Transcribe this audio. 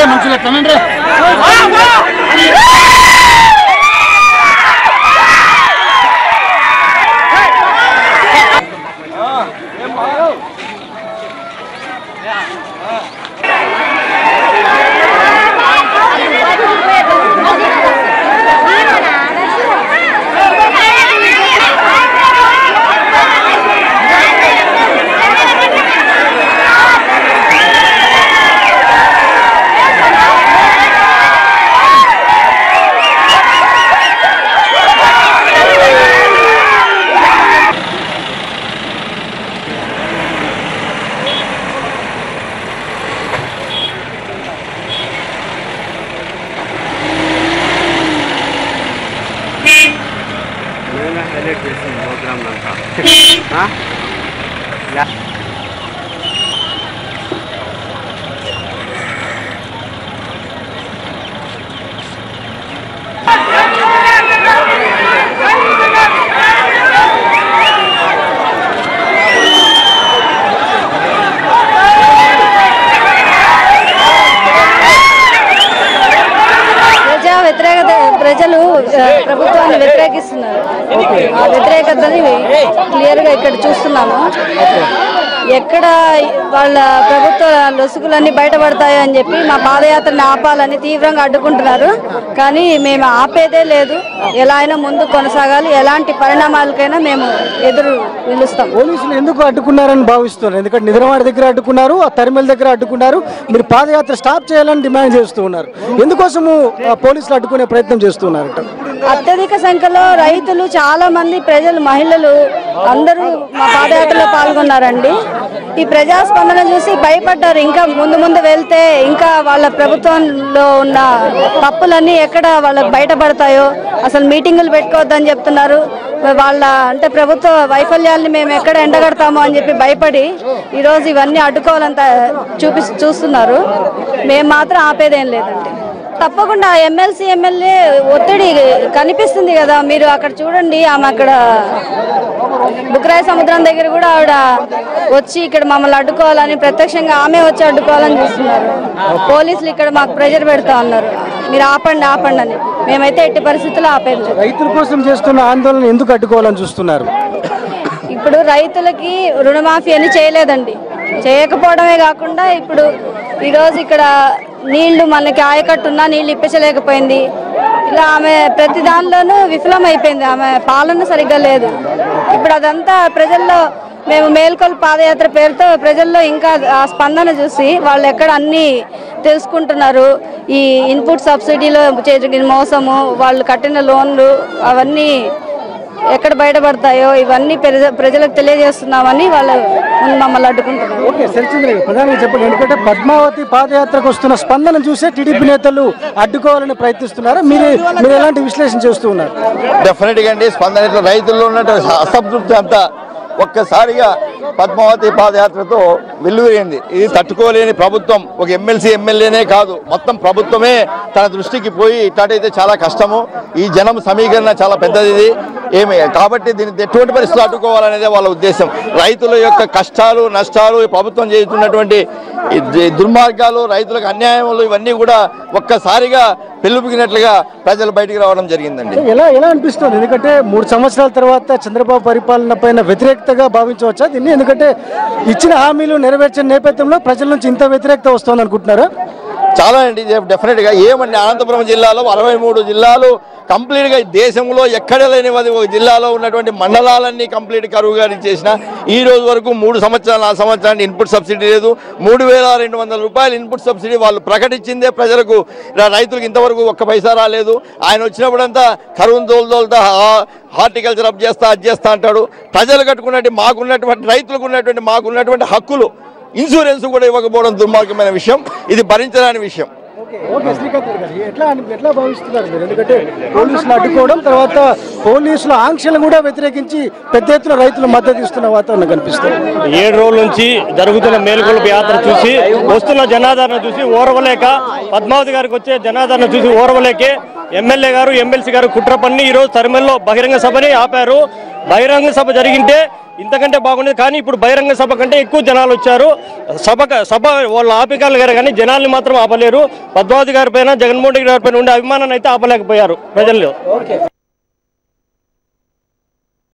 మనుషులు ఎట్లా ప్రజలు ప్రభుత్వాన్ని వ్యతిరేకిస్తున్నారు. ఆ వ్యతిరేకతని క్లియర్ గా ఇక్కడ చూస్తున్నాము. ఎక్కడ వాళ్ళ ప్రభుత్వ లొసుగులన్నీ బయటపడతాయో అని చెప్పి మా పాదయాత్రని ఆపాలని తీవ్రంగా అడ్డుకుంటున్నారు. కానీ మేము ఆపేదే లేదు. ఎలా అయినా ముందు కొనసాగాలి. ఎలాంటి పరిణామాలకైనా మేము ఎదురు నిలుస్తాం. పోలీసులు ఎందుకు అడ్డుకున్నారని భావిస్తున్నారు? ఎందుకంటే నిద్రవాడ దగ్గర అడ్డుకున్నారు, ఆ తరిమల దగ్గర అడ్డుకున్నారు. మీరు పాదయాత్ర స్టాప్ చేయాలని డిమాండ్ చేస్తూ ఉన్నారు. ఎందుకోసము పోలీసులు అడ్డుకునే ప్రయత్నం చేస్తున్నారట? అత్యధిక సంఖ్యలో రైతులు, చాలా మంది ప్రజలు, మహిళలు అందరూ మా పాదయాత్రలో పాల్గొన్నారండి. ఈ ప్రజాస్పందన చూసి భయపడ్డారు. ఇంకా ముందు వెళ్తే ఇంకా వాళ్ళ ప్రభుత్వంలో ఉన్న తప్పులన్నీ ఎక్కడ వాళ్ళకి బయటపడతాయో, అసలు మీటింగులు పెట్టుకోవద్దని చెప్తున్నారు. వాళ్ళ అంటే ప్రభుత్వ వైఫల్యాలని మేము ఎక్కడ ఎండగడతామో అని చెప్పి భయపడి ఈరోజు ఇవన్నీ అడ్డుకోవాలంత చూస్తున్నారు. మేము మాత్రం ఆపేదేం లేదండి. తప్పకుండా ఎమ్మెల్సీ ఎమ్మెల్యే ఒత్తిడి కనిపిస్తుంది కదా, మీరు అక్కడ చూడండి. ఆమె అక్కడ బుక్రాయ సముద్రం దగ్గర కూడా ఆవిడ వచ్చి ఇక్కడ మమ్మల్ని అడ్డుకోవాలని, ప్రత్యక్షంగా ఆమె వచ్చి అడ్డుకోవాలని చూస్తున్నారు. పోలీసులు ఇక్కడ మాకు ప్రెజర్ పెడతా ఉన్నారు, మీరు ఆపండి ఆపండి అని. మేమైతే ఎట్టి పరిస్థితుల్లో ఆపేది. రైతుల కోసం చేస్తున్న ఆందోళన ఎందుకు అడ్డుకోవాలని చూస్తున్నారు? ఇప్పుడు రైతులకి రుణమాఫీ అని చేయలేదండి. చేయకపోవడమే కాకుండా ఇప్పుడు ఈరోజు ఇక్కడ నీళ్లు మనకి ఆయకట్టున్నా నీళ్లు ఇప్పించలేకపోయింది. ఇలా ఆమె ప్రతి దానిలోనూ విఫలమైపోయింది. ఆమె పాలన సరిగ్గా లేదు. ఇప్పుడు అదంతా ప్రజల్లో, మేము మేల్కొల్ పాదయాత్ర పేరుతో ప్రజల్లో ఇంకా ఆ స్పందన చూసి వాళ్ళు ఎక్కడ అన్నీ తెలుసుకుంటున్నారు. ఈ ఇన్పుట్ సబ్సిడీలో జరిగిన మోసము, వాళ్ళు కట్టిన లోన్లు అవన్నీ ఎక్కడ బయటపడతాయో ఇవన్నీ ప్రజలకు తెలియజేస్తున్నామని వాళ్ళు మమ్మల్ని అడ్డుకుంటున్నారు. ఓకే, ప్రధానంగా చెప్పండి. ఎందుకంటే పద్మావతి పాదయాత్రకు వస్తున్న స్పందన చూసే టీడీపీ నేతలు అడ్డుకోవాలని ప్రయత్నిస్తున్నారు. మీరు ఎలాంటి విశ్లేషణ చేస్తూ ఉన్నారు? డెఫినెట్ గా అండి, స్పందన రైతుల్లో ఉన్న అసంతృప్తి అంతా ఒక్కసారిగా పద్మావతి పాదయాత్రతో వెల్లువరింది. ఇది తట్టుకోలేని ప్రభుత్వం, ఒక ఎమ్మెల్సీ ఎమ్మెల్యేనే కాదు, మొత్తం ప్రభుత్వమే తన దృష్టికి పోయి ఇట్లాంటైతే చాలా కష్టము. ఈ జనం సమీకరణ చాలా పెద్దది ఇది ఏమి, కాబట్టి దీన్ని ఎటువంటి పరిస్థితులు అడ్డుకోవాలనేదే వాళ్ళ ఉద్దేశం. రైతుల యొక్క కష్టాలు నష్టాలు, ప్రభుత్వం చేస్తున్నటువంటి దుర్మార్గాలు, రైతులకు అన్యాయములు, ఇవన్నీ కూడా ఒక్కసారిగా పెళ్ళుబిగినట్లుగా ప్రజలు బయటికి రావడం జరిగిందండి. ఎలా అనిపిస్తుంది? ఎందుకంటే 3 సంవత్సరాల తర్వాత చంద్రబాబు పరిపాలన పైన వ్యతిరేకతగా భావించవచ్చా దీన్ని? ఎందుకంటే ఇచ్చిన హామీలు నెరవేర్చిన నేపథ్యంలో ప్రజల నుంచి ఇంత వ్యతిరేకత వస్తుంది అనుకుంటున్నారా? చాలా అండి, డెఫినెట్గా. ఏమండి, అనంతపురం జిల్లాలో 63 జిల్లాలు కంప్లీట్గా దేశంలో ఎక్కడ లేని ఒక జిల్లాలో ఉన్నటువంటి మండలాలన్నీ కంప్లీట్ కరువుగా చేసిన ఈ రోజు వరకు 3 సంవత్సరాలు 4 సంవత్సరాలు ఇన్పుట్ సబ్సిడీ లేదు. 3200 రూపాయలు ఇన్పుట్ సబ్సిడీ వాళ్ళు ప్రకటించిందే ప్రజలకు, రైతులకు ఇంతవరకు ఒక్క పైసా రాలేదు. ఆయన వచ్చినప్పుడంతా కరువును తోలుతా హార్టికల్చర్ అప్ చేస్తా అది చేస్తా అంటాడు. ప్రజలు కట్టుకున్నట్టు మాకున్నటువంటి రైతులకు ఉన్నటువంటి మాకున్నటువంటి హక్కులు ఇన్సూరెన్స్ కూడా ఇవ్వకపోవడం దుర్మార్గమైన విషయం, ఇది భరించలేని విషయం. ఎట్లా భావిస్తున్నారు మీరు? ఎందుకంటే పోలీసులు అడ్డుకోవడం, తర్వాత పోలీసుల ఆంక్షలు కూడా వ్యతిరేకించి పెద్ద ఎత్తున రైతులు మద్దతు ఇస్తున్న వాతావరణం కనిపిస్తుంది. 7 రోజుల నుంచి జరుగుతున్న మేలుకొలుపు యాత్ర చూసి వస్తున్న జనాదరణ చూసి ఓర్వలేక, పద్మావతి గారికి వచ్చే జనాదరణ చూసి ఓర్వలేకే ఎమ్మెల్యే గారు ఎమ్మెల్సీ గారు కుట్ర పన్ని ఈరోజు తరిమెల్లో బహిరంగ సభని ఆపారు. బహిరంగ సభ జరిగింటే ఇంతకంటే బాగుండేది, కానీ ఇప్పుడు బహిరంగ సభ కంటే ఎక్కువ జనాలు వచ్చారు. సభ వాళ్ళు ఆపగలిగారు కానీ జనాల్ని మాత్రం ఆపలేరు. పద్మావతి గారి పైన జగన్మోహన్ రెడ్డి గారి పైన ఉండే అభిమానాన్ని అయితే ఆపలేకపోయారు ప్రజల్లో.